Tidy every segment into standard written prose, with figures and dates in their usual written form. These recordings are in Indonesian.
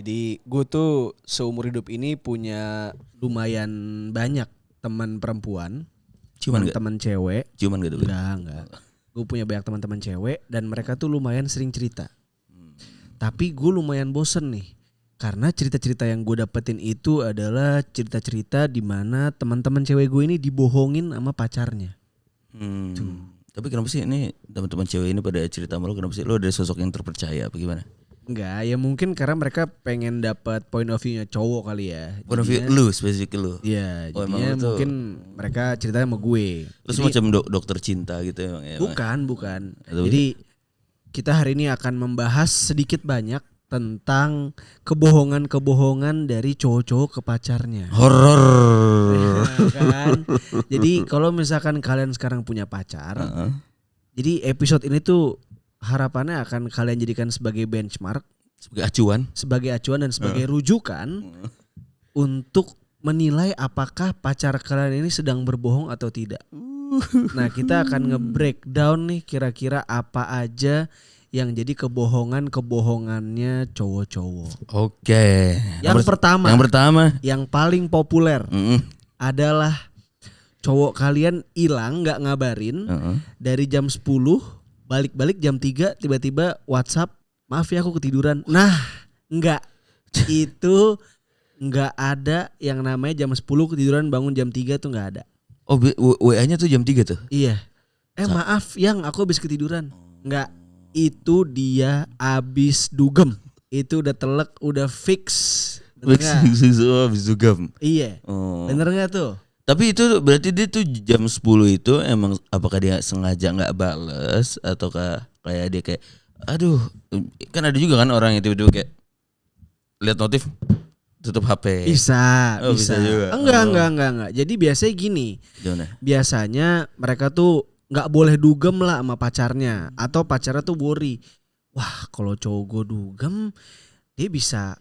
Jadi gue tuh seumur hidup ini punya lumayan banyak teman perempuan, Cuman gak? teman cewek. Cuman gak tuh? Enggak. Gue punya banyak teman-teman cewek dan mereka tuh lumayan sering cerita. Tapi gue lumayan bosen nih. Karena cerita-cerita yang gue dapetin itu adalah cerita-cerita di mana teman-teman cewek gue ini dibohongin sama pacarnya. Tapi kenapa sih ini teman-teman cewek ini pada cerita sama lo? Kenapa sih lo ada sosok yang terpercaya apa gimana? Enggak, ya mungkin karena mereka pengen dapat point of view-nya cowok kali ya. Point of view lu, spesifik lu. Iya, Oh, jadinya emang lu tuh- mungkin mereka ceritanya sama gue. Lu semacam dokter cinta gitu emang ya? Bukan. Atau Jadi kita hari ini akan membahas sedikit banyak tentang kebohongan-kebohongan dari cowok-cowok ke pacarnya. horor. Kan? Jadi kalau misalkan kalian sekarang punya pacar, jadi episode ini tuh harapannya akan kalian jadikan sebagai benchmark, Sebagai acuan. dan sebagai rujukan untuk menilai apakah pacar kalian ini sedang berbohong atau tidak. Nah, kita akan nge-breakdown nih kira-kira apa aja yang jadi kebohongannya cowok-cowok. Oke. Yang pertama, yang paling populer adalah cowok kalian hilang nggak ngabarin dari jam 10 balik jam 3 tiba-tiba WhatsApp, maaf ya aku ketiduran. Nah, enggak. Itu enggak ada yang namanya jam 10 ketiduran bangun jam 3 tuh enggak ada. Oh, WA-nya tuh jam 3 tuh? Iya. Maaf yang aku habis ketiduran. Enggak. Itu dia abis dugem. Itu udah telek, udah fix. Bener nggak? Habis dugem. Iya. Bener gak tuh? Tapi itu berarti dia tuh jam 10 itu emang apakah dia sengaja gak bales ataukah kayak dia kayak aduh, kan ada juga kan orang yang tiba-tiba kayak lihat notif tutup HP. Bisa. Juga. Enggak. Jadi biasanya gini. Gimana? Biasanya mereka tuh nggak boleh dugem lah sama pacarnya, atau pacarnya tuh worry. Wah, kalau cowok gue dugem, dia bisa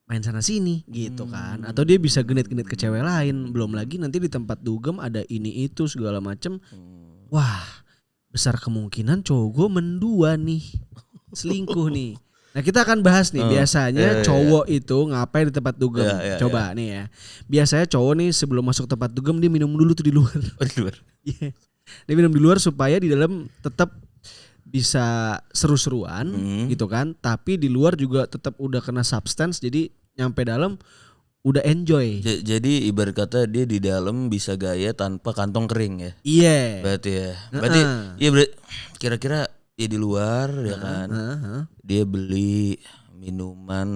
main sana sini gitu kan, atau dia bisa genit-genit ke cewek lain. Belum lagi nanti di tempat dugem ada ini itu segala macem. Wah, besar kemungkinan cowok gue mendua nih, selingkuh nih. Nah, kita akan bahas nih biasanya cowok itu ngapain di tempat dugem. Coba nih ya. Biasanya cowok nih sebelum masuk tempat dugem dia minum dulu tuh di luar. Di luar. Iya. Dia minum di luar supaya di dalam tetap bisa seru-seruan gitu kan. Tapi di luar juga tetap udah kena substance, jadi nyampe dalam udah enjoy. Jadi ibarat kata dia di dalam bisa gaya tanpa kantong kering ya. Iya. Berarti ya. Berarti iya kira-kira dia di luar ya kan. Dia beli minuman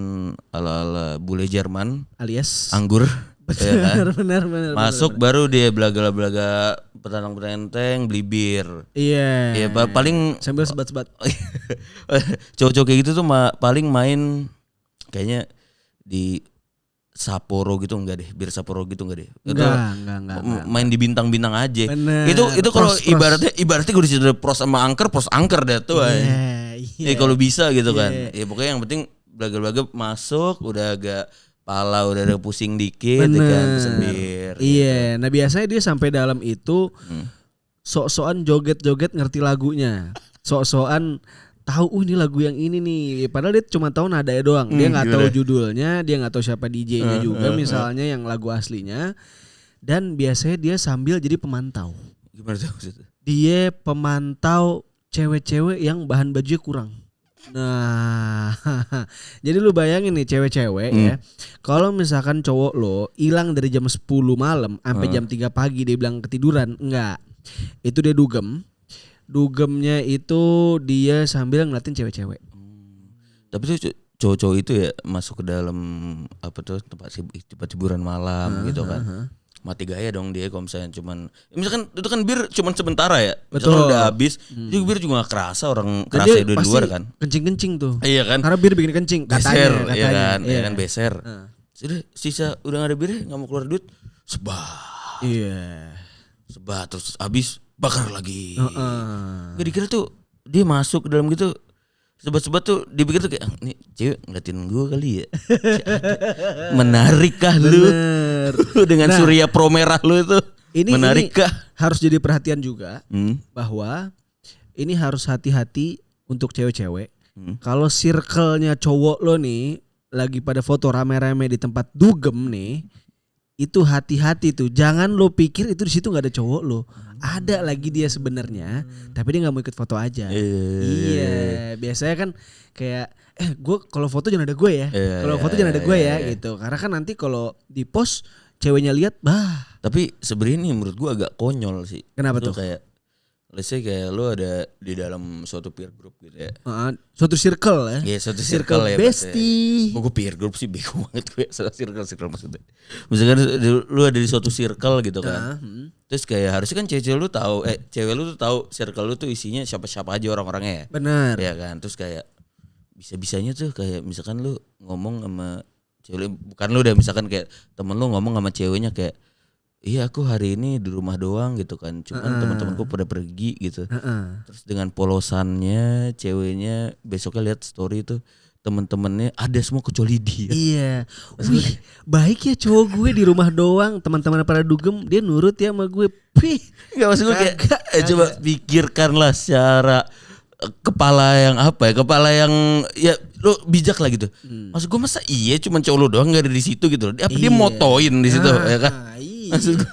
ala-ala bule Jerman alias anggur. Benar. Masuk baru dia belaga-belaga petantang-petenteng beli bir. Iya. Iya paling sambil sebat-sebat. Cowok-cowok kayak gitu tuh paling main kayaknya di Sapporo gitu enggak deh, bir Sapporo gitu enggak deh. Enggak. Main di bintang-bintang aja. Bener. Itu kalau ibaratnya gue disitu pros sama angker deh tuh. Iya. Kalau bisa gitu kan. Ya pokoknya yang penting belaga-belaga masuk udah agak pala udah ada pusing dikit ya kan, pesen bir. Iya, gitu. Nah biasanya dia sampai dalam itu sok-sokan joget-joget ngerti lagunya. Sok-sokan tahu ini lagu yang ini nih. Padahal dia cuma tahu nadanya doang. Dia enggak tahu judulnya, dia enggak tahu siapa DJ-nya juga misalnya yang lagu aslinya. Dan biasanya dia sambil jadi pemantau. Gimana tuh maksudnya? Dia pemantau cewek-cewek yang bahan bajunya kurang. Nah, jadi lu bayangin nih cewek-cewek ya. Kalau misalkan cowok lo hilang dari jam 10 malam sampai jam 3 pagi dia bilang ketiduran, enggak. Itu dia dugem. Dugemnya itu dia sambil ngeliatin cewek-cewek. Tapi tuh cowok-cowok itu ya masuk ke dalam apa tuh tempat hiburan malam gitu kan. Mati gaya dong dia kalau misalnya cuman misalkan itu kan bir cuman sementara ya. Misalkan udah habis, itu bir juga gak kerasa orang kerasa di luar kan. Kencing-kencing tuh. Iya kan? Karena bir bikin kencing katanya. Iya kan? Iya kan beser. Sudah sisa udah gak ada bir enggak mau keluar duit. Sebat. Iya. Sebat terus habis bakar lagi. Gak dikira tuh dia masuk ke dalam gitu. Sebat-sebat tuh dipikir tuh kayak nih cewek ngeliatin gue kali ya. Menarik kah lu? Dengan Surya Pro merah lu itu. Menarik kah? Harus jadi perhatian juga bahwa ini harus hati-hati untuk cewek-cewek. Kalau circle-nya cowok lo nih lagi pada foto rame-rame di tempat dugem nih, itu hati-hati tuh. Jangan lo pikir itu di situ nggak ada cowok lo. Ada lagi dia sebenarnya, tapi dia nggak mau ikut foto aja. Iya, biasanya kan kayak gue kalau foto jangan ada gue ya. Kalau foto jangan ada gue ya gitu. Karena kan nanti kalau di post ceweknya lihat, bah. Tapi sebenarnya ini menurut gua agak konyol sih. Kenapa Itu tuh? kayak let's say kayak lu ada di dalam suatu peer group gitu ya. Suatu circle ya. Iya, suatu circle ya. bestie. Gue peer group sih bego banget gue. Circle maksudnya. Misalkan lu ada di suatu circle gitu kan. Terus kayak harusnya kan cewek lu tahu, cewek lu tuh tahu circle lu tuh isinya siapa-siapa aja orang-orangnya ya. Benar. Ya kan. Terus kayak bisa-bisanya tuh kayak misalkan lu ngomong sama cewek lu, bukan lu deh, misalkan kayak temen lu ngomong sama ceweknya kayak, iya aku hari ini di rumah doang gitu kan, cuman teman-temanku pada pergi gitu. Terus dengan polosannya ceweknya besoknya lihat story itu temen-temennya ada semua kecuali dia. Iya. Wih, baik ya cowok gue di rumah doang, teman-teman pada dugem dia nurut ya sama gue. Pih, nggak maksud gue kayak coba pikirkanlah secara kepala yang apa ya, kepala yang ya lo bijak lah gitu. Maksud gue masa iya cuman cowok lo doang nggak ada di situ gitu. Apa dia motoin di situ ya kan? Iya. Maksud gue,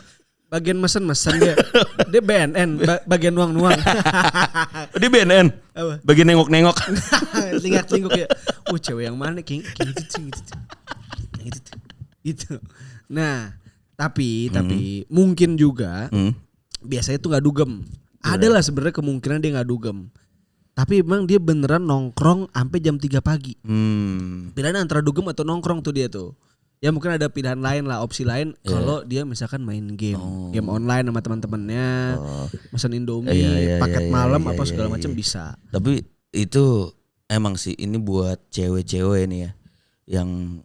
bagian mesen-mesen dia BNN bagian nuang-nuang. dia BNN Apa? bagian nengok-nengok. Lingak-linguk ya. Cewek yang mana kayak gitu. Nah, tapi mungkin juga biasanya tuh nggak dugem. Ada lah sebenarnya kemungkinan dia nggak dugem. Tapi emang dia beneran nongkrong sampai jam 3 pagi. Pilihan antara dugem atau nongkrong tuh dia tuh. Ya mungkin ada pilihan lain lah, opsi lain kalau dia misalkan main game online sama teman-temannya, pesan Indomie, paket malam apa segala macam bisa. Tapi itu emang sih ini buat cewek-cewek nih ya, yang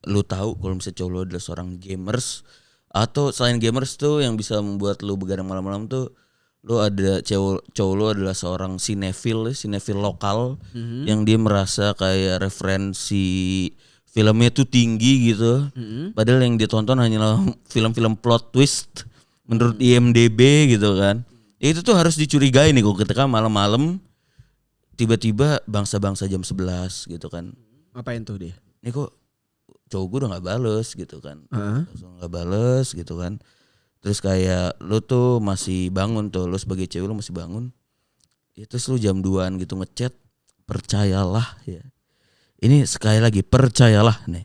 lu tahu kalau misalnya cowok lu adalah seorang gamers, atau selain gamers tuh yang bisa membuat lu begadang malam-malam tuh, lu ada cowok lu adalah seorang sinefil lokal yang dia merasa kayak referensi filmnya tuh tinggi gitu. Padahal yang dia tonton hanyalah film-film plot twist menurut IMDb gitu kan. Ya itu tuh harus dicurigai nih kok ketika malam-malam tiba-tiba bangsa-bangsa jam 11 gitu kan. Ngapain tuh dia? Ini kok cowok gue udah gak bales gitu kan. Langsung gak bales gitu kan. Terus kayak lu tuh masih bangun tuh, lu sebagai cewek lu masih bangun. Ya terus lu jam 2an gitu ngechat, percayalah ya. Ini sekali lagi percayalah nih.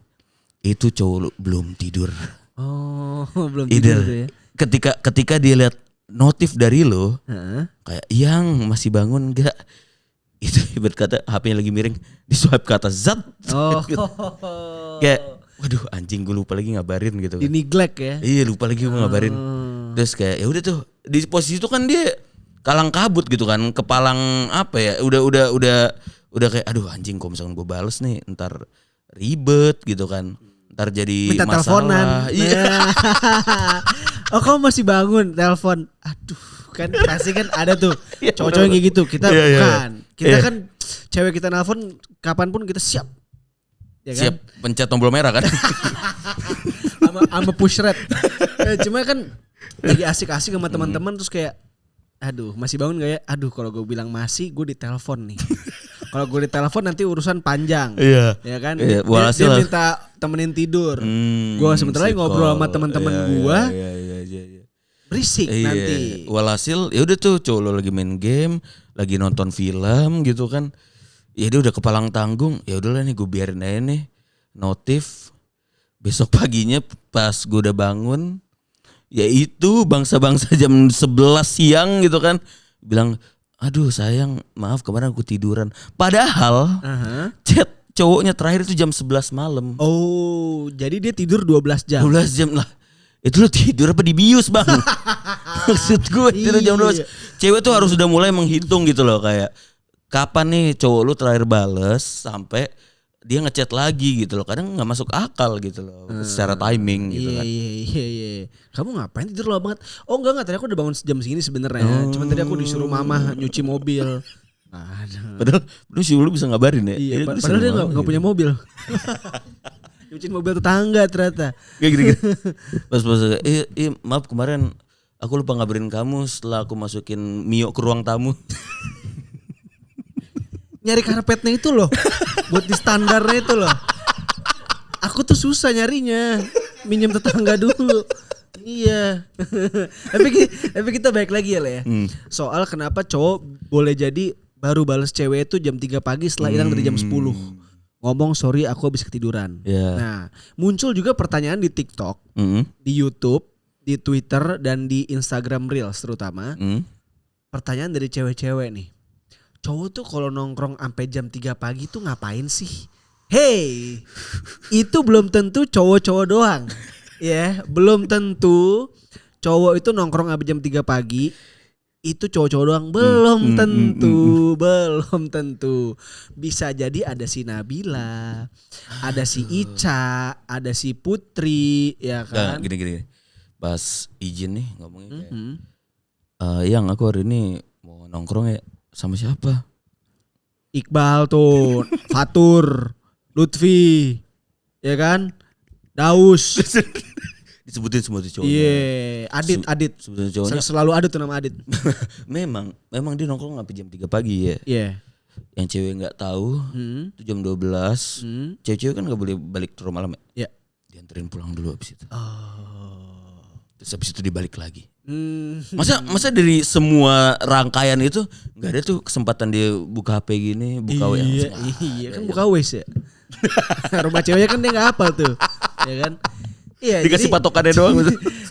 Itu cowok lu belum tidur. Oh, belum tidur tuh ya. Ketika dia lihat notif dari lu, kayak yang masih bangun enggak? Itu ibarat kata HP-nya lagi miring, di swipe ke atas zat. Kayak waduh anjing gue lupa lagi ngabarin gitu kan. Di neglect ya. Iya lupa lagi gue ngabarin. Terus kayak ya udah tuh di posisi itu kan dia kalang kabut gitu kan, kepalang apa ya, udah kayak aduh anjing kalau misalkan gue bales nih ntar ribet gitu kan, ntar jadi minta masalah. Teleponan. Iya. Oh kamu masih bangun telepon. Aduh kan pasti kan ada tuh cowok-cowok kayak gitu. Kita bukan. Kita kan cewek kita nelpon kapanpun kita siap. Ya kan? Siap pencet tombol merah kan. Sama push red. Cuma kan lagi asik-asik sama teman-teman terus kayak aduh masih bangun gak ya? Aduh kalau gue bilang masih gue ditelepon nih. Kalau gue ditelepon nanti urusan panjang. Iya. Ya kan? Iya, Dia minta temenin tidur. Gue sebentar lagi ngobrol sama teman-teman gue. Iya. Berisik nanti. Walhasil ya udah tuh cowok lo lagi main game, lagi nonton film gitu kan. Ya dia udah kepalang tanggung. Ya udahlah nih gue biarin aja nih notif. Besok paginya pas gue udah bangun, ya itu bangsa-bangsa jam 11 siang gitu kan, bilang aduh sayang maaf kemarin aku tiduran. Padahal chat cowoknya terakhir itu jam 11 malam. Oh jadi dia tidur 12 jam. 12 jam lah. Itu lo tidur apa dibius bang? Maksud gue tidur jam 12. Cewek tuh harus udah mulai menghitung gitu loh, kayak kapan nih cowok lu terakhir bales sampai dia ngechat lagi gitu loh. Kadang gak masuk akal gitu loh secara timing gitu kan. Iya. Kamu ngapain tidur lama banget? Oh enggak tadi aku udah bangun jam segini sebenarnya. Cuman tadi aku disuruh mama nyuci mobil. Padahal lu sih lu bisa ngabarin ya. Iya, padahal dia gak punya mobil. Nyuciin mobil tetangga ternyata. Kayak gitu. Pas maaf kemarin aku lupa ngabarin kamu setelah aku masukin Mio ke ruang tamu. Nyari karpetnya itu loh. Buat di standarnya itu loh. Aku tuh susah nyarinya. Minjem tetangga dulu. Iya. tapi kita balik lagi ya lah ya. Soal kenapa cowok boleh jadi baru balas cewek itu jam 3 pagi setelah hilang dari jam 10. Ngomong sorry aku habis ketiduran. Yeah. Nah, muncul juga pertanyaan di TikTok, di YouTube, di Twitter dan di Instagram Reels terutama. Pertanyaan dari cewek-cewek nih. Cowok tuh kalau nongkrong sampai jam 3 pagi tuh ngapain sih? Hey, itu belum tentu cowok-cowok doang. Ya, belum tentu cowok itu nongkrong sampai jam 3 pagi. Itu cowok-cowok doang. Belum tentu. Bisa jadi ada si Nabila, ada si Ica, ada si Putri, ya kan? Nah, gini. Pas izin nih ngomongnya kayak yang aku hari ini mau nongkrong ya sama siapa? Iqbal tuh, Fatur, Lutfi, ya kan? Daus. Disebutin semua tuh cowoknya. Iya, Adit. Sebutin cowoknya. Selalu ada tuh nama Adit. memang dia nongkrong sampai jam 3 pagi ya. Iya. Yang cewek enggak tahu, itu jam 12. Cewek-cewek kan enggak boleh balik ke rumah malam ya. Iya. Dianterin pulang dulu habis itu. Terus habis itu dibalik lagi. Hmm. Masa dari semua rangkaian itu enggak ada tuh kesempatan dia buka HP gini, buka WA. Iya kan buka WS ya. Rumah ceweknya kan dia enggak hafal tuh. Ya kan? Iya, Dikasih patokannya doang.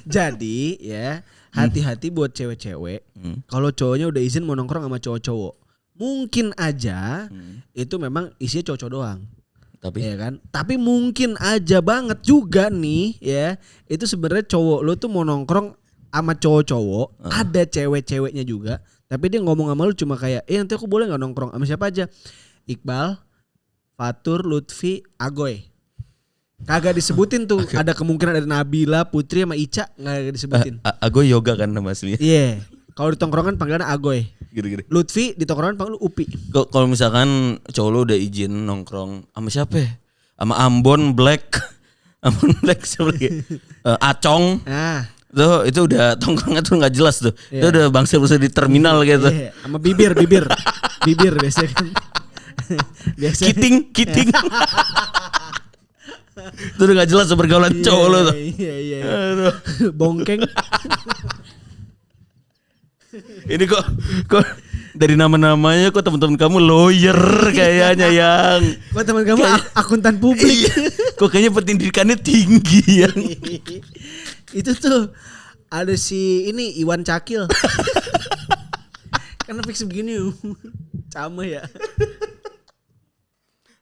Jadi ya hati-hati buat cewek-cewek. Kalau cowoknya udah izin mau nongkrong sama cowok-cowok, mungkin aja itu memang isinya cowok-cowok doang. Tapi ya kan? Tapi mungkin aja banget juga nih ya. Itu sebenarnya cowok lo tuh mau nongkrong sama cowok-cowok, ada cewek-ceweknya juga. Tapi dia ngomong sama lu cuma kayak, nanti aku boleh nggak nongkrong sama siapa aja? Iqbal, Fatur, Lutfi, Agoy. Kagak disebutin tuh. Ada kemungkinan ada Nabila, Putri sama Ica nggak disebutin. Agoy yoga kan nama aslinya. Iya. Kalau di tongkrongan panggilannya Agoy. Gini. Lutfi di tongkrongan panggil Upi. Kalau misalkan cowok lu udah izin nongkrong sama siapa ya? Sama Ambon Black. Ambon Black siapa lagi? Acong. Nah, Tuh itu udah tongkrongan tuh nggak jelas tuh. Itu udah bangsa-bangsa di terminal gitu. Iya. Sama bibir biasanya kan. Kiting. Itu udah gak jelas pergaulan cowok lo tuh. Iya. Bongkeng. Ini kok dari nama-namanya kok teman-teman kamu lawyer kayaknya yang. Kok teman kamu akuntan publik. Kok kayaknya pendidikannya tinggi yang. Itu tuh ada si ini Iwan Cakil. Karena fix begini. Sama ya.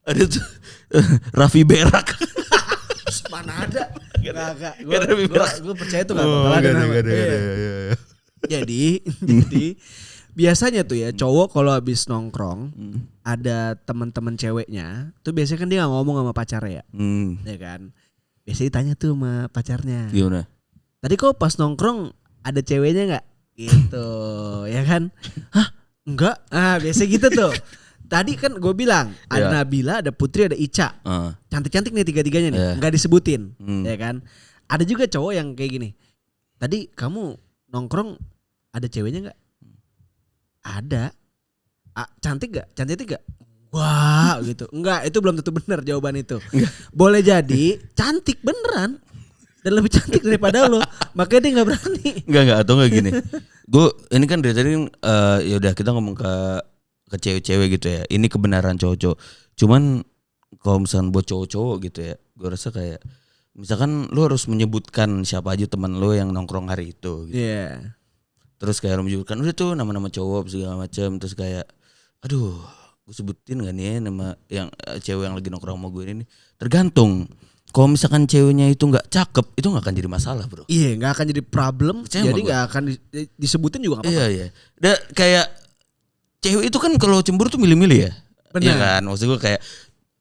Ada tuh Raffi Berak. Mana ada? Gak. Gue percaya tuh gak bakal ada nama. Iya. Jadi biasanya tuh ya cowok kalau habis nongkrong ada teman-teman ceweknya tuh biasanya kan dia gak ngomong sama pacarnya ya. Ya kan. Biasanya ditanya tuh sama pacarnya. Gimana? Tadi kok pas nongkrong ada ceweknya gak? Gitu. Ya kan? Hah? Enggak? Biasanya gitu tuh. Tadi kan gue bilang ada Nabila, ada Putri, ada Ica. Cantik-cantik nih tiga-tiganya nih. Nggak disebutin, ya kan? Ada juga cowok yang kayak gini. Tadi kamu nongkrong ada ceweknya nggak? Ada. Cantik gak? Cantik gak? Wah gitu. Enggak, itu belum tentu benar jawaban itu. Boleh jadi cantik beneran. Dan lebih cantik daripada lo. Makanya dia gak berani. Enggak atau enggak gini. Gue ini kan dari tadi ya udah kita ngomong ke cewek-cewek gitu ya. Ini kebenaran cowok-cowok. Cuman kalau misalkan buat cowok-cowok gitu ya, gue rasa kayak misalkan lu harus menyebutkan siapa aja teman lu yang nongkrong hari itu gitu. Iya. Terus kayak lu menyebutkan udah tuh nama-nama cowok segala macam, terus kayak aduh, gue sebutin gak nih nama yang cewek yang lagi nongkrong sama gue ini. Tergantung. Kalau misalkan ceweknya itu nggak cakep, itu nggak akan jadi masalah, bro. Iya, nggak akan jadi problem. Percaya jadi nggak akan disebutin juga nggak apa-apa. Iya. Kayak cewek itu kan kalau cemburu tuh milih-milih ya. Benar. Iya kan, maksud gue kayak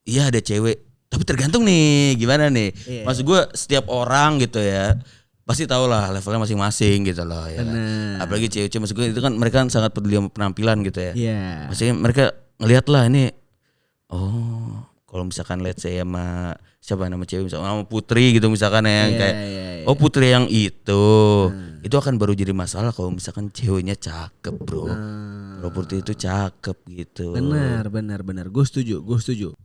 iya ada cewek, tapi tergantung nih gimana nih. Iya. Maksud gue setiap orang gitu ya pasti tahu lah levelnya masing-masing gitu loh ya. Apalagi cewek-cewek, maksud gue itu kan mereka kan sangat peduli sama penampilan gitu ya. Iya. Maksudnya mereka ngelihat lah ini, oh kalau misalkan let's say sama siapa nama cewek misalkan sama Putri gitu misalkan ya yang kayak oh Putri yang itu akan baru jadi masalah kalau misalkan ceweknya cakep, bro. Kalau Putri itu cakep gitu. Benar. Gue setuju.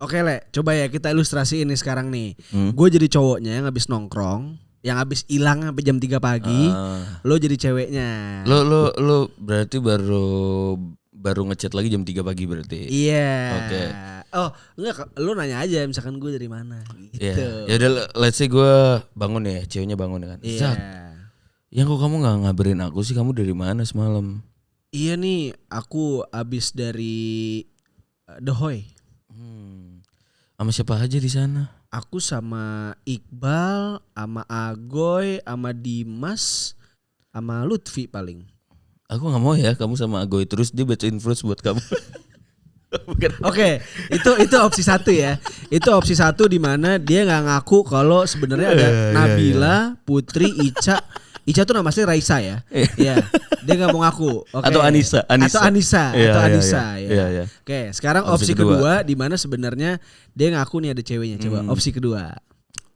Oke Le, coba ya kita ilustrasi ini sekarang nih. Gue jadi cowoknya yang habis nongkrong, yang habis hilang sampai jam 3 pagi. Lo jadi ceweknya. Lo berarti baru ngechat lagi jam 3 pagi berarti. Iya. Oke. Oh enggak, lo nanya aja misalkan gue dari mana gitu. Iya. Ya udah, let's say gue bangun ya, ceweknya bangun kan. Iya. Zat, yang kok kamu nggak ngabarin aku sih, kamu dari mana semalam? Iya nih, aku abis dari The Hoy. Sama siapa aja di sana? Aku sama Iqbal, sama Agoy, sama Dimas, sama Lutfi paling. Aku nggak mau ya kamu sama Agoy terus dia bacain influence buat kamu. Oke, itu opsi 1 ya. Itu opsi 1 di mana dia nggak ngaku kalau sebenarnya ada Nabila, Putri, Ica tuh nama asli Raisa ya. Iya. Dia nggak mau ngaku. Okay. Atau Anissa. Ya. Oke, sekarang opsi kedua di mana sebenarnya dia ngaku nih ada ceweknya. Coba opsi kedua.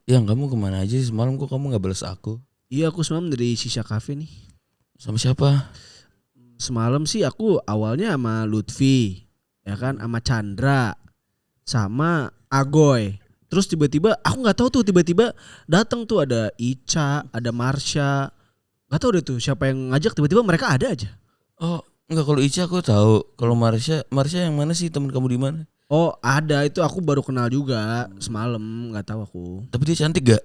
Yang kamu kemana aja semalam, kok kamu nggak balas aku? Iya, aku semalam dari Shisha Cafe nih. Sama siapa? Semalam sih aku awalnya sama Lutfi, ya kan, sama Chandra, sama Agoy. Terus tiba-tiba aku nggak tahu tuh, tiba-tiba datang tuh ada Ica, ada Marsha. Gak tau deh tuh siapa yang ngajak, tiba-tiba mereka ada aja. Oh enggak, kalau Ica aku tahu. Kalau Marsha yang mana sih, teman kamu di mana? Oh ada, itu aku baru kenal juga semalam, nggak tahu aku. Tapi dia cantik gak?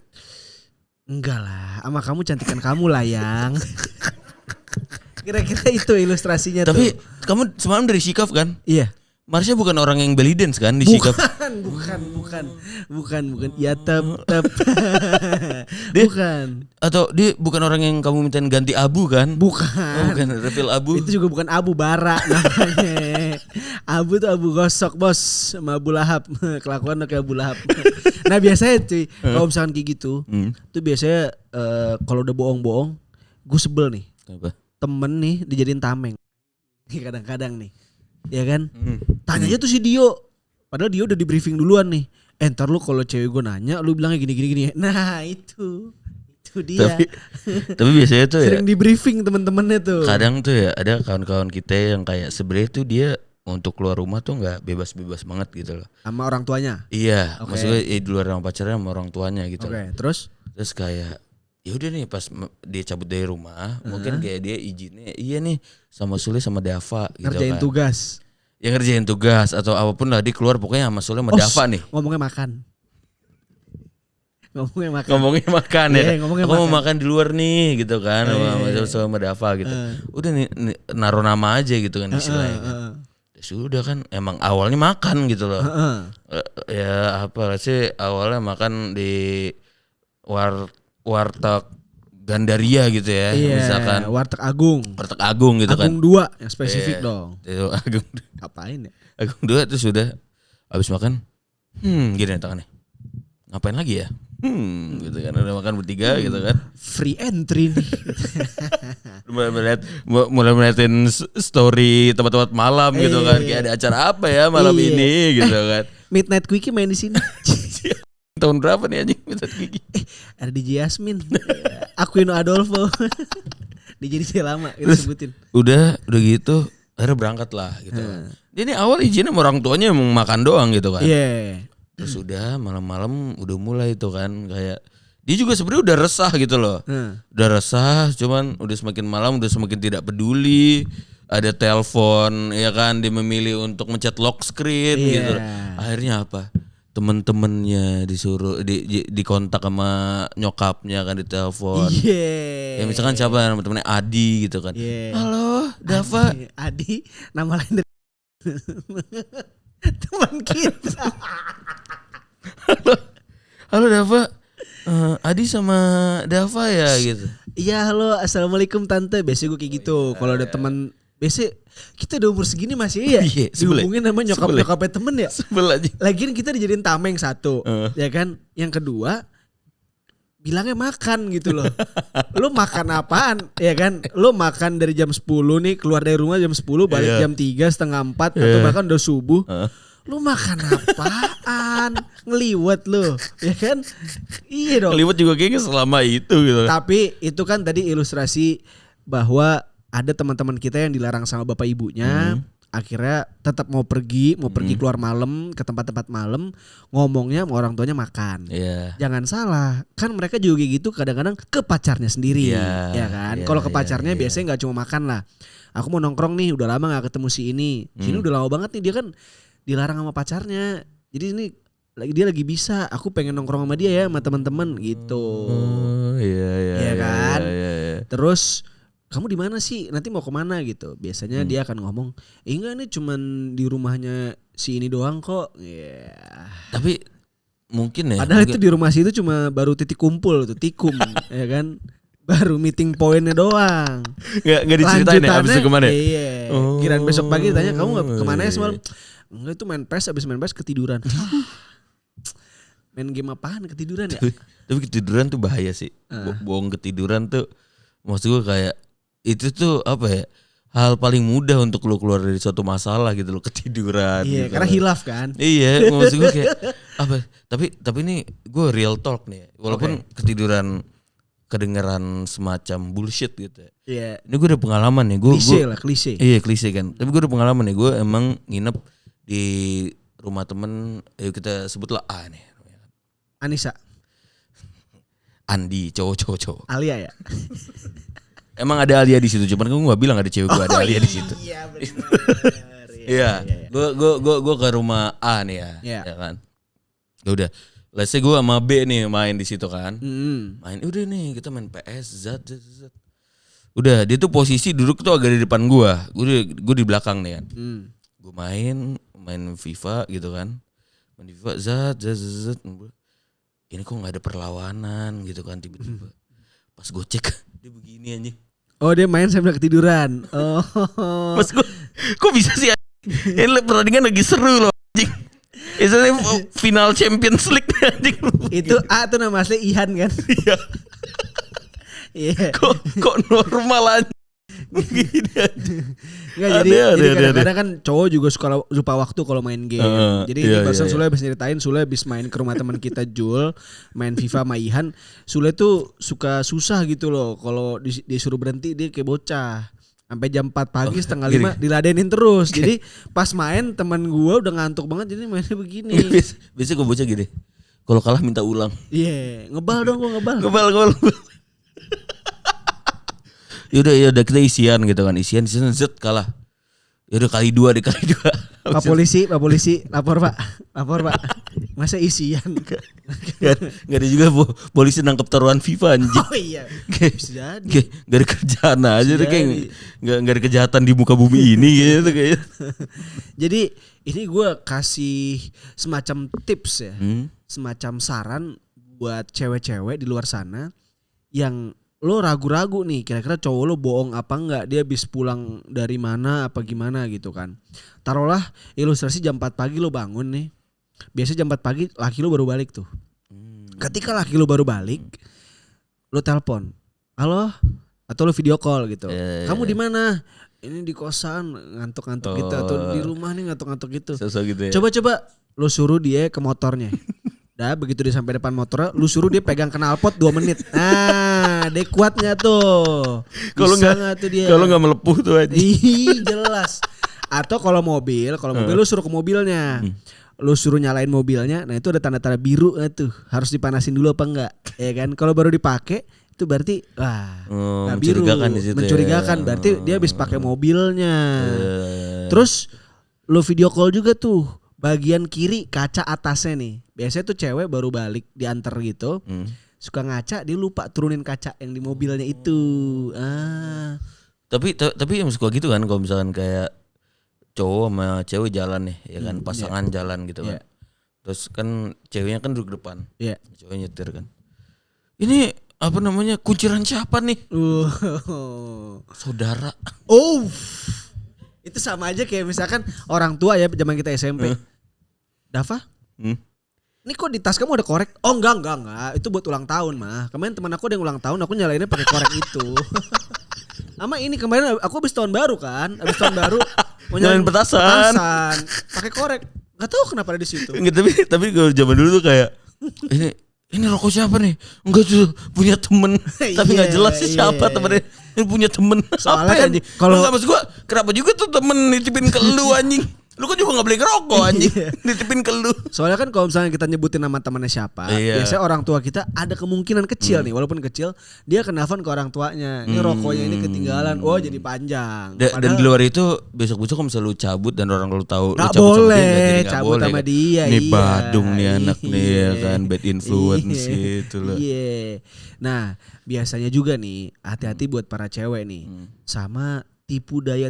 Enggak lah, sama kamu cantikan kamu lah yang. Kira-kira itu ilustrasinya. Tapi tuh. kamu semalam dari Shikaf kan? Iya. Marsha bukan orang yang belly dance kan di Shikaf? Bukan. Ya tep. Bukan. Atau dia bukan orang yang kamu mintain ganti abu kan? Bukan. Oh, bukan refill abu. Itu juga bukan abu bara namanya. Abu tuh abu gosok bos, sama Abu Lahab. Kelakuan lo kayak Abu Lahab. Nah biasanya cuy, kalau misalkan kayak gitu, tuh biasanya kalau udah bohong-bohong, gue sebel nih. Apa? Temen nih dijadiin tameng. Kadang-kadang nih. Ya kan? Tanya aja tuh si Dio. Padahal Dio udah di briefing duluan nih. Ntar lu kalau cewek gue nanya, lu bilangnya gini. Nah itu dia. Tapi biasanya tuh sering di briefing temen-temennya tuh. Kadang tuh ya ada kawan-kawan kita yang kayak sebenarnya tuh dia untuk keluar rumah tuh nggak bebas-bebas banget gitu loh. Sama orang tuanya? Iya, maksudnya di luar sama pacarnya sama orang tuanya gitu. Oke, terus kayak ya udah nih pas dia cabut dari rumah, mungkin kayak dia izinnya iya nih sama Sule sama Dava gitu ngerjain kan. tugas. Ya ngerjain tugas atau apapun lah, dia keluar pokoknya sama Sule sama Dava nih. Ngomongnya makan ya. Ngomongnya aku mau makan di luar nih gitu kan, sama Dava gitu. Udah nih naruh nama aja gitu kan istilahnya. Sudah kan emang awalnya makan gitu loh. Ya apa sih, awalnya makan di warteg Gandaria gitu ya. Misalkan warteg Agung gitu kan. Agung 2 yang spesifik dong. Itu Agung. Ngapain ya? Agung 2 terus sudah habis makan. Gini tangannya. Ngapain lagi ya? Gitu kan, udah makan bertiga gitu kan. Free entry nih. mulai melihatin story tempat-tempat malam gitu kan. Kayak ada acara apa ya malam ini gitu kan. Midnight Quickie main di sini. Tahun berapa nih anjing Midnight Quickie? Ada DJ Yasmin, Aquino Adolfo. DJ lama kita sebutin. Udah gitu akhirnya berangkat lah gitu. Dia ini awal izinnya sama orang tuanya emang makan doang gitu kan. Iya. Terus udah malam-malam udah mulai itu kan, kayak dia juga sebenarnya udah resah gitu loh. Udah resah, cuman udah semakin malam udah semakin tidak peduli. Ada telepon ya kan, dia memilih untuk mencet lock screen gitu. Akhirnya apa? Temen-temennya disuruh di kontak sama nyokapnya kan, di telepon. Ya misalkan siapa nama temennya Adi gitu kan. Halo, Dava. Adi nama lain dari teman kita. Halo Dava. Adi sama Dava ya gitu. Iya, halo, assalamualaikum tante. Biasanya gue kayak gitu. Kalau ada teman, biasanya kita udah umur segini masih ya dihubungin sama nyokapnya temen ya. Sebel aja. Lagian kita dijadiin tameng satu, ya kan. Yang kedua bilangnya makan gitu loh. Lu makan apaan ya kan? Lu makan dari jam 10 nih, keluar dari rumah jam 10, balik jam 3, setengah 4 atau bahkan udah subuh. Lu makan apaan? Ngeliwet lu, ya kan? Iya dong. Ngeliwet juga kayaknya selama itu gitu. Tapi itu kan tadi ilustrasi bahwa ada teman-teman kita yang dilarang sama bapak ibunya, akhirnya tetap mau pergi keluar malam ke tempat-tempat malam, ngomongnya sama orang tuanya makan. Iya. Jangan salah, kan mereka juga kayak gitu kadang-kadang ke pacarnya sendiri, ya kan. Kalau ke pacarnya biasanya nggak cuma makan lah. Aku mau nongkrong nih, udah lama nggak ketemu si ini udah lama banget nih, dia kan dilarang sama pacarnya. Jadi ini dia lagi bisa, aku pengen nongkrong sama dia ya, sama teman-teman gitu. Iya kan. Iya. Terus kamu di mana sih? Nanti mau kemana gitu? Biasanya dia akan ngomong, enggak nih cuman di rumahnya si ini doang kok. Yeah. Tapi mungkin ya. Padahal itu di rumah si itu cuma baru titik kumpul tuh, tikum, ya kan? Baru meeting pointnya doang. Gak diceritain ya abis itu kemana? Iya. Kirain besok pagi ditanya kamu kemana ya semalam? Enggak, itu main PES, abis main PES ketiduran. Main game apaan ketiduran ya? Tapi ketiduran tuh bahaya sih. Bohong ketiduran tuh maksud gue kayak itu tuh apa ya, hal paling mudah untuk lo keluar dari suatu masalah gitu lo, ketiduran. Iya, gitu. karena hilaf kan. Iya, maksud gue kayak apa? Tapi ini gue real talk nih, walaupun ketiduran kedengeran semacam bullshit gitu. Iya. Ini gue udah pengalaman nih. Klise. Iya, klise kan. Tapi gue udah pengalaman nih. Gue emang nginep di rumah temen, kita sebutlah A nih. Anissa. Andi, cowok. Alia ya. Emang ada Alia di situ, cuman gue nggak bilang ada cewek gue ada Alia di situ. Iya benar. Iya. Gue ke rumah A nih ya kan. Udah. Let's say gue sama B nih main di situ kan. Main udah nih kita main PS zat. Udah dia tuh posisi duduk tuh agak di depan gue. Gue di belakang nih kan. Gue main FIFA gitu kan. Main FIFA zat. Ini kok nggak ada perlawanan gitu kan tiba-tiba. Pas gue cek dia begini anjing. Oh dia main sambil ketiduran. Oh. Mas gue kok bisa sih anjing? Ini pertandingan lagi seru loh anjing. Itu final Champions League anjing. Itu A tuh nama asli Ihan kan? Iya. Iya. Kok normal aja. Begini aja. Nggak, jadi kadang-kadang kan cowok juga suka lupa waktu kalau main game. Jadi ini barusan Sule habis nyeritain, Sule habis main ke rumah teman kita Jul, main FIFA sama Ihan. Sule tuh suka susah gitu loh kalau disuruh berhenti, dia kayak bocah. Sampai jam 4 pagi setengah 5 diladenin terus. Jadi pas main teman gua udah ngantuk banget, jadi mainnya begini. Biasanya gue bocah gini. Kalau kalah minta ulang. Iya, ngebal dong gua ngebal. Ngebal. Yaudah kita isian gitu kan, isian zet kalah. Yaudah kali dua. Pak polisi lapor pak. Masa isian? Gak ada juga polisi nangkep taruhan FIFA anjing. Oh iya. Bisa jadi. Gak ada kerjaan aja deh, kayak gak ada kejahatan di muka bumi ini gitu kayak. Jadi ini gue kasih semacam tips ya, semacam saran buat cewek-cewek di luar sana yang lo ragu-ragu nih, kira-kira cowok lo bohong apa enggak, dia habis pulang dari mana apa gimana gitu kan. Taruhlah ilustrasi jam 4 pagi lo bangun nih. Biasanya jam 4 pagi laki lo baru balik tuh. Ketika laki lo baru balik, lo telepon, halo, atau lo video call gitu. Kamu di mana? Ini di kosan, ngantuk-ngantuk gitu, atau di rumah nih ngantuk-ngantuk gitu. Gitu ya. Coba lo suruh dia ke motornya. Dah begitu dia sampai depan motornya, lu suruh dia pegang knalpot 2 menit. Nah, dia kuat nggak tuh? Kalau nggak melepuh tuh aja. Jelas. Atau kalau mobil lu suruh ke mobilnya. Lu suruh nyalain mobilnya. Nah, itu ada tanda-tanda biru tuh. Harus dipanasin dulu apa enggak? Ya kan? Kalau baru dipakai itu berarti biru. Mencurigakan. Berarti dia habis pakai mobilnya. Terus lu video call juga tuh. Bagian kiri kaca atasnya nih. Biasanya tuh cewek baru balik diantar gitu. Suka ngaca, dia lupa turunin kaca yang di mobilnya itu. Tapi yang suka gitu kan, kalau misalkan kayak cowok sama cewek jalan nih, ya kan, pasangan jalan gitu kan. Terus kan ceweknya kan duduk depan. Ceweknya nyetir kan. Ini apa namanya, kunciran siapa nih? Saudara. Oh. Itu sama aja kayak misalkan orang tua ya zaman kita SMP. Dava? Ini kok di tas kamu ada korek? Oh enggak. Itu buat ulang tahun mah. Kemarin teman aku ada yang ulang tahun, aku nyalainnya pakai korek itu. Sama ini kemarin aku habis tahun baru kan. Mau nyalain petasan. Pakai korek. Gak tahu kenapa ada di situ. Tapi kalau zaman dulu tuh kayak ini rokok siapa nih? Enggak tuh punya temen. Tapi nggak jelas sih siapa temennya. Ini punya temen. Soalnya kan kalau nggak maksud gue, kenapa juga tuh temen nitipin ke lu anjing? Lu kan juga gak beli ngerokok anjing. Nitipin ke lu. Soalnya kan kalau misalnya kita nyebutin nama temannya siapa, biasanya orang tua kita ada kemungkinan kecil nih, walaupun kecil, dia akan nelfon ke orang tuanya. Ini rokoknya ini ketinggalan. Oh, jadi panjang. Dan di luar itu besok-besok kalau misalnya lu cabut dan orang lu tahu gak lu cabut boleh sama dia, jadi gak cabut boleh, sama kan. dia. Nih badung nih anak nih ya kan, bad influence gitu loh. Iya. Nah, biasanya juga nih hati-hati buat para cewek nih. Sama tipu daya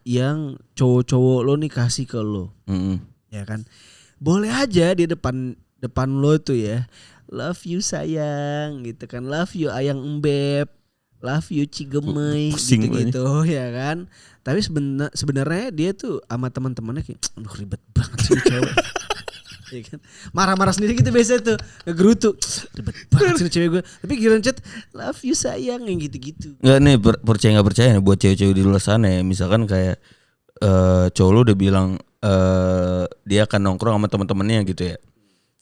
yang cowok-cowok lo nih kasih ke lo. Ya kan? Boleh aja di depan lo tuh ya. Love you sayang gitu kan. Love you ayang embeb. Love you cigemei gitu-gitu ya kan. Tapi sebenarnya dia tuh sama teman-temannya kayak aduh ribet banget sih cewek. Ya kan? Marah-marah sendiri gitu biasa tuh ngegerutu ribet banget sih cewek gue, tapi giliran chat love you sayang yang gitu-gitu. Nggak nih percaya nggak percaya nih buat cewek-cewek di luar sana ya, misalkan kayak cowok lu udah bilang dia akan nongkrong sama teman-temannya gitu ya,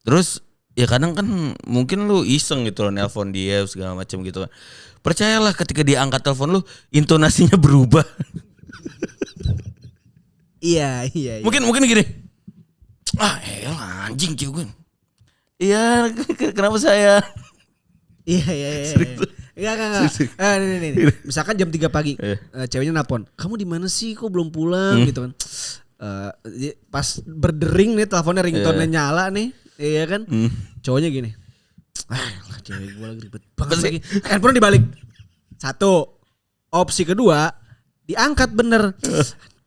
terus ya kadang kan mungkin lu iseng gitu loh nelpon dia segala macam gitu kan, percayalah ketika dia angkat telepon lu intonasinya berubah. Iya. Mungkin gini. Elah anjing cewek gue. Iya, kenapa saya? Iya. Enggak. Nih. Misalkan jam 3 pagi, ceweknya nelpon. Kamu di mana sih? Kok belum pulang gitu kan. Pas berdering nih teleponnya ringtone-nya nyala nih, iya kan? Cowoknya gini. Cewek gue lagi ribet banget lagi. Handphone dibalik. 1. Opsi kedua, diangkat bener.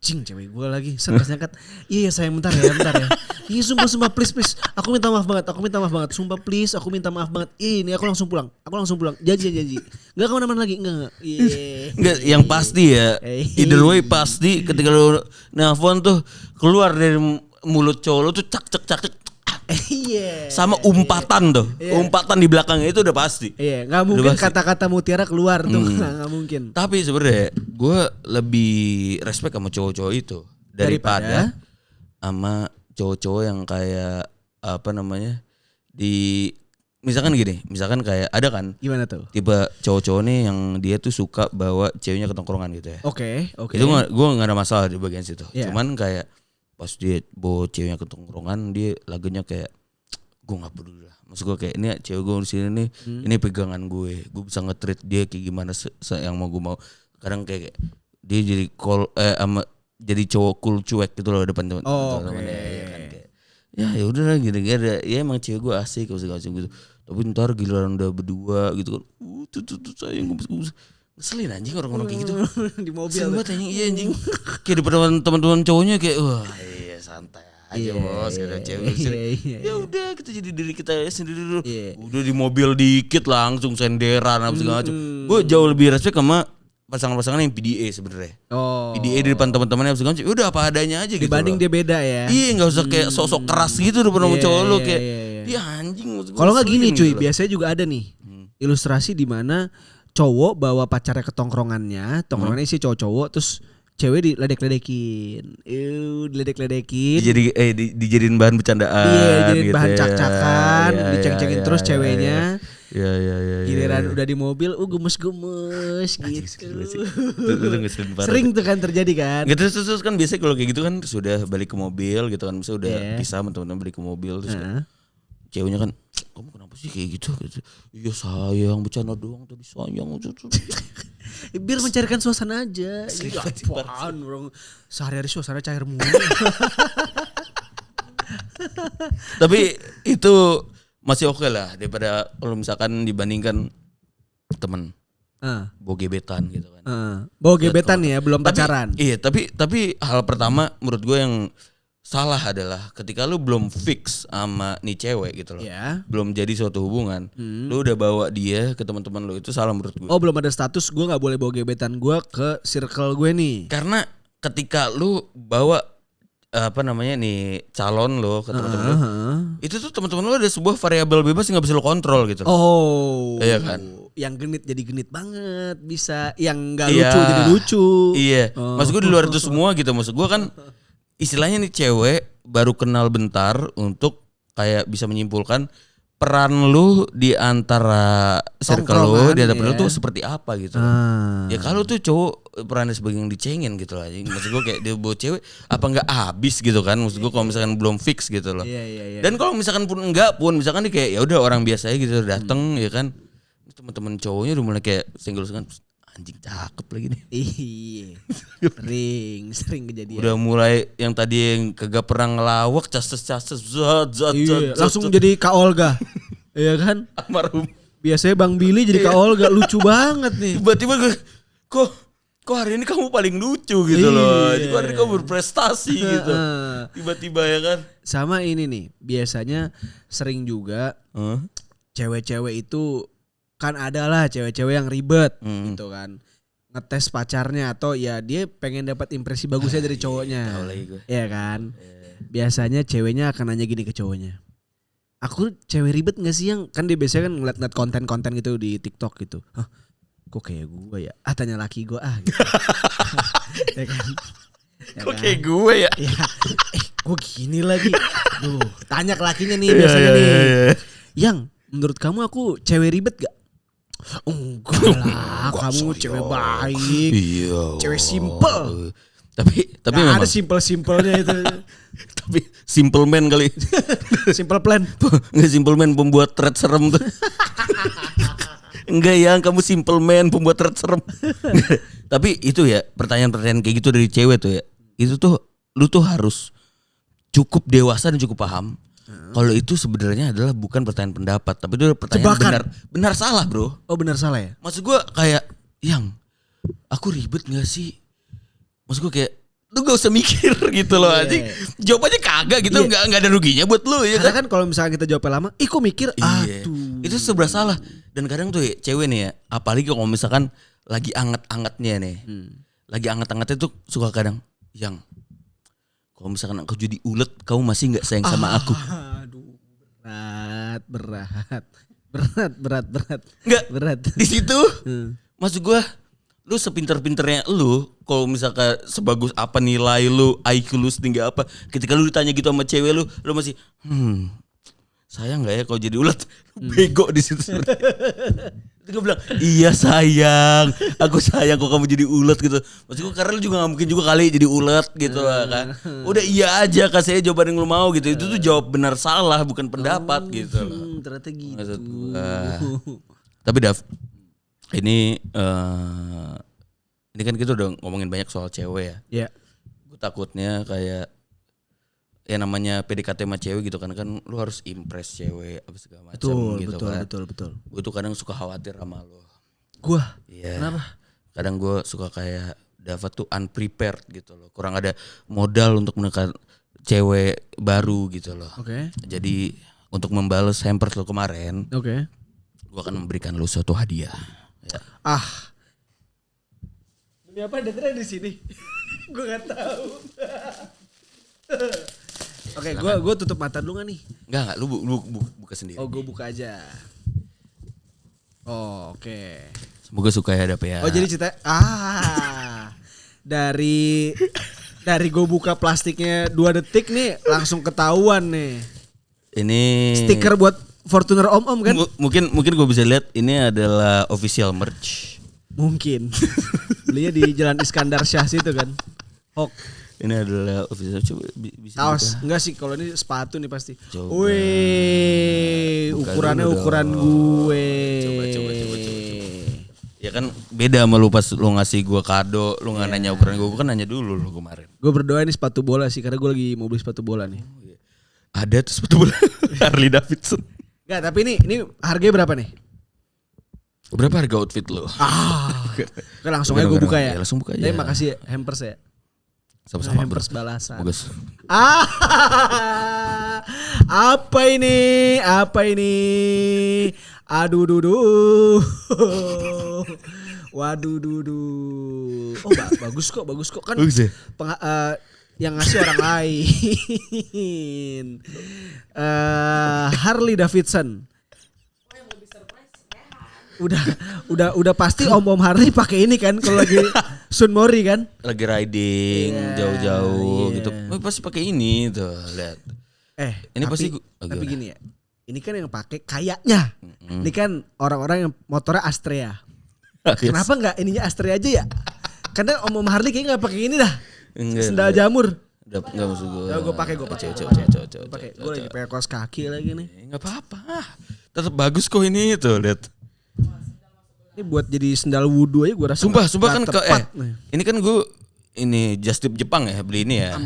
Cing cewek gue lagi pas angkat. Iya sayang bentar ya. Iya sumpah please. Aku minta maaf banget. Sumpah please aku minta maaf banget. Ini aku langsung pulang. Janji. Enggak kemana-mana lagi. Enggak. Enggak yang pasti ya. Either way pasti ketika lu nelfon tuh keluar dari mulut cowok lu tuh cak. Sama umpatan tuh. Umpatan di belakangnya itu udah pasti. Iya, enggak mungkin kata-kata mutiara keluar tuh. Enggak mungkin. Tapi sebenarnya gue lebih respect sama cowok-cowok itu daripada sama cowok-cowok yang kayak apa namanya misalkan kayak ada kan gimana tuh tipe cowok-cowok nih yang dia tuh suka bawa ceweknya ke tongkrongan gitu ya. Oke. Itu gue nggak ada masalah di bagian situ. Cuman kayak pas dia bawa ceweknya ke tongkrongan dia lagunya kayak gue nggak peduli lah. Maksud gue kayak ini cewek gue di sini nih, ini pegangan gue bisa nge-treat dia kayak gimana yang mau gue mau. Kadang kayak dia jadi jadi cowok cool cuek gitu loh depan teman-temannya ya kan kayak ya udah lah gini ya emang cewek gue asik segala macam gitu. Tapi ntar giliran udah berdua gitu kan tuh sayang gue ngeselin anjing orang-orang kayak gitu di mobil. Ngeselin banget anjing. Iya anjing. Kayak di depan teman-teman cowoknya kayak wah iya santai aja bos kata cewek sendiri. Ya udah kita jadi diri kita sendiri dulu. Udah di mobil dikit langsung senderan apa segala macam. Gue jauh lebih respect sama pasangan-pasangan yang PDA sebenarnya. PDA di depan teman-temannya segala macam. Udah apa adanya aja gitu. Dibanding dia beda ya. Iya enggak usah kayak sosok keras gitu depan sama cowok lu kayak dia anjing. Kalau enggak gini cuy, biasanya juga ada nih ilustrasi di mana cowok bawa pacarnya ke tongkrongannya isi cowok-cowok terus cewek diledek-ledekin. Diledek-ledekin. Dijadiin bahan bercandaan. Iya, dijadiin gitu bahan cak-cakan, diceng-cengin terus ya, ceweknya. Iya. Giliran udah di mobil, gemes-gemes gitu. Sering tuh kan terjadi kan. Gitu terus kan biasanya kalau kayak gitu kan sudah balik ke mobil gitu kan, misalnya udah pisah sama teman-teman balik ke mobil terus kan, ceweknya kan, kamu kenapa sih kayak gitu? Iya sayang, bercanda doang tadi sayang. Biar mencarikan suasana aja. Apaan bro, sehari-hari suasana cair mulu. Tapi itu masih oke lah daripada kalau misalkan dibandingkan temen bawa gebetan gitu kan. Bawa gebetan ya, belum pacaran. Iya, tapi hal pertama menurut gue yang salah adalah ketika lu belum fix sama nih cewek gitu loh. Belum jadi suatu hubungan. Lu udah bawa dia ke teman-teman lu, itu salah menurut gue. Oh, belum ada status, gue enggak boleh bawa gebetan gue ke circle gue nih. Karena ketika lu bawa nih calon lo ke teman-teman lo, itu tuh teman-teman lo ada sebuah variabel bebas yang nggak bisa lo kontrol gitu. Oh, iya kan. Yang genit jadi genit banget, bisa yang nggak lucu jadi lucu. Iya, maksud gue di luar itu semua gitu. Maksud gue kan istilahnya nih cewek baru kenal bentar untuk kayak bisa menyimpulkan peran lu di antara circle lu, di antara Tongkrongan, lu tuh ya. seperti apa gitu. Ah. Ya kalau tuh cowok perannya sebagai yang dicengin gitu lah. Maksud gue kayak dia bawa cewek apa nggak habis gitu kan. Maksud gue kalau misalkan belum fix gitu loh. Iya. Dan kalau misalkan pun enggak pun misalkan dia kayak ya udah orang biasa aja gitu dateng ya kan. Teman-teman cowoknya udah mulai kayak senggol-senggolan anjing cakep lagi nih. Iya. Sering kejadian. Udah mulai yang tadi yang kagak pernah ngelawak zat Iya, langsung jadi Kak Olga. Iya kan? almarhum. Biasanya Bang Billy jadi Kak Olga, lucu banget nih. Tiba-tiba gue kok hari ini kamu paling lucu gitu loh. Kok hari ini kamu berprestasi gitu. Tiba-tiba ya kan. Sama ini nih, biasanya sering juga cewek-cewek itu kan ada lah cewek-cewek yang ribet gitu kan. Ngetes pacarnya atau ya dia pengen dapat impresi bagusnya dari cowoknya. Tahu lagi gue. Iya kan? Biasanya ceweknya akan nanya gini ke cowoknya. Aku cewek ribet gak sih yang kan dia biasanya kan ngeliat konten-konten gitu di TikTok gitu. Hah, kok kayak gue ya? Tanya laki gue gitu. Ya kan? Ya Kok kan? kayak gue ya? Ya, gue gini lagi. Duh, tanya ke lakinya nih biasanya nih. Yang menurut kamu aku cewek ribet gak? Enggak lah, kamu cewek baik. Iya. Cewek simple. Tapi Gak memang ada simple-simpelnya itu. tapi simple man kali. Simple plan. Enggak simple man pembuat thread serem tuh. Enggak yang kamu simple man pembuat thread serem. Tapi itu ya pertanyaan-pertanyaan kayak gitu dari cewek tuh ya. Itu tuh lu tuh harus cukup dewasa dan cukup paham. Kalau itu sebenarnya adalah bukan pertanyaan pendapat, tapi itu pertanyaan benar salah, Bro. Oh, benar salah ya? Maksud gue kayak yang aku ribet gak sih? Maksud gue kayak lu gak usah mikir gitu loh anjing. Jawabannya kagak gitu, nggak ada ruginya buat lu ya. Karena kan kalau misalnya kita jawabnya lama, kok mikir aduh. Itu seberapa salah. Dan kadang tuh ya, cewek nih ya, apalagi kalau misalkan lagi anget-angetnya nih. Lagi anget-angetnya tuh suka kadang yang kalau misalkan aku jadi ulet, kamu masih nggak sayang sama aku? Aduh, berat. Nggak, Berat. di situ. Maksud gue, lu sepinter-pinternya lu, kalau misalkan sebagus apa nilai lu, IQ lu setinggi apa, ketika lu ditanya gitu sama cewek lu masih, sayang nggak ya kalau jadi ulet? Bego di situ. Gue bilang, iya sayang, aku sayang kok kamu jadi ulet gitu. Maksudku karena lu juga gak mungkin juga kali jadi ulet gitu lah kan. Udah iya aja kasih aja jawaban yang lu mau gitu. Itu tuh jawab benar salah bukan pendapat gitu loh. Ternyata gitu. Maksud gua. Tapi Dav, ini kan kita udah ngomongin banyak soal cewek ya. Iya. Gue takutnya kayak ya namanya PDKT sama cewek gitu kan lu harus impress cewek apa segala macam gitu kan. Betul. Gue tuh kadang suka khawatir sama lo. Gua? Iya. Kenapa? Kadang gue suka kayak Dava tuh unprepared gitu loh. Kurang ada modal untuk menekan cewek baru gitu loh. Oke. Jadi untuk membalas hampers lo kemarin, Oke. gue akan memberikan lo suatu hadiah. Ya. Demi apa ada di sini? Gue gak tahu. Oke, gue tutup mata dulu gak nih? Enggak, lu buka sendiri. Oh, gue buka aja. Oh, oke. Semoga suka ya Dap ya. Oh, jadi cerita dari gue buka plastiknya 2 detik nih langsung ketahuan nih. Ini Stiker buat Fortuner Om kan? Mungkin gue bisa lihat ini adalah official merch. Mungkin. Belinya di Jalan Iskandar Syah situ kan. Hok. Ini adalah official, coba bisa Kaos. buka. Enggak sih, kalau ini sepatu nih pasti. Coba. Wih, Buka ukurannya dulu ukuran dong. gue. Coba. Ya kan beda sama lu pas lu ngasih gua kado, lu nggak nanya ukuran gua kan nanya dulu lu kemarin. Gue berdoa ini sepatu bola sih, karena gue lagi mau beli sepatu bola nih. Ada tuh sepatu bola Harley Davidson. Enggak, tapi ini harganya berapa nih? Berapa harga outfit lu? Oke, langsung aja gue buka ya. Langsung buka aja. Tapi makasih ya, hampers ya. Sama-sama Hampers balasan. Bagus. Apa ini? Aduh duduh. Waduh duduh. Oh, bagus kok kan. Bagus ya? Yang ngasih orang lain. Harley Davidson. Udah pasti Om Harley pakai ini kan kalau lagi Sun Mori kan? Lagi riding jauh-jauh gitu. Pasti pakai ini tuh, lihat. Ini Ini pasti tapi gini ya. ini kan yang pakai kayaknya. Ini kan orang-orang yang motornya Astrea. Kenapa nggak ininya Astrea aja ya? Karena Om Harley kayaknya nggak pakai ini dah. Sendal jamur. Enggak maksud gue. Ya gue pakai. Gue lagi pakai kaos kaki lagi nih. Enggak apa-apa. Tetap bagus kok ini tuh, lihat. Ini buat jadi sendal wudhu aja gue rasa. Sumpah kan tepat. Ini kan gue ini just tip Jepang ya beli ini ya. Gak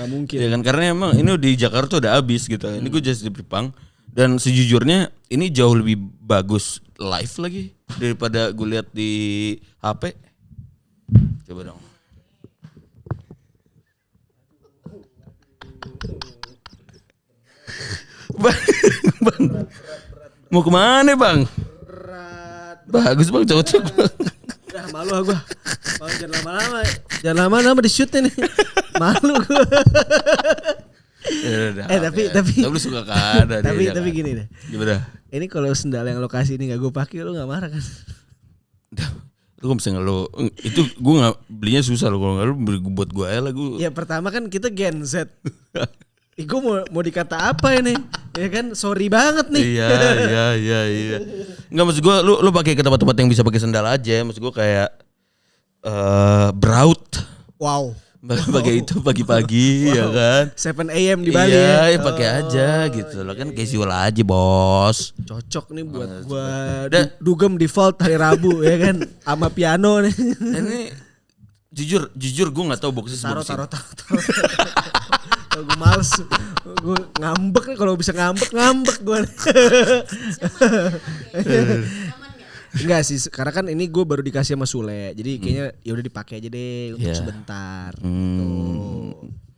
mungkin. Ya kan karena emang ini di Jakarta udah habis gitu. Ini gue just tip Jepang dan sejujurnya ini jauh lebih bagus live lagi daripada gue lihat di HP. Coba dong. Bang. Mau kemana bang? Bagus bang, cocok bang. Udah malu gue. Jangan lama-lama. Jangan lama-lama di shoot nih. Malu gue. Tapi lu suka kan? Tapi gini deh. Gimana? Ini kalau sendal yang lokasi ini gak gue pakai, lu gak marah kan? Lu kok bisa ngeluh? Itu gue nggak belinya susah lo, kalau nggak lu beli buat gue aja lah gue. Ya pertama kan kita Gen Z. Gue mau dikata apa ini? Ya kan sorry banget nih. Iya. Enggak maksud gue lu pakai ke tempat-tempat yang bisa pakai sendal aja. Maksud gue kayak Braut. Wow. Pakai itu pagi-pagi ya kan. 7 AM di Bali ya. Iya, pakai aja gitu loh kan, casual aja bos. Cocok nih buat gua dugem default hari Rabu ya kan sama piano nih. Ini jujur gue nggak tahu boxnya taruh. Gue males, gue ngambek nih, kalau bisa ngambek gue. Enggak sih, karena kan ini gue baru dikasih sama Sule, jadi kayaknya ya udah dipakai aja deh untuk sebentar.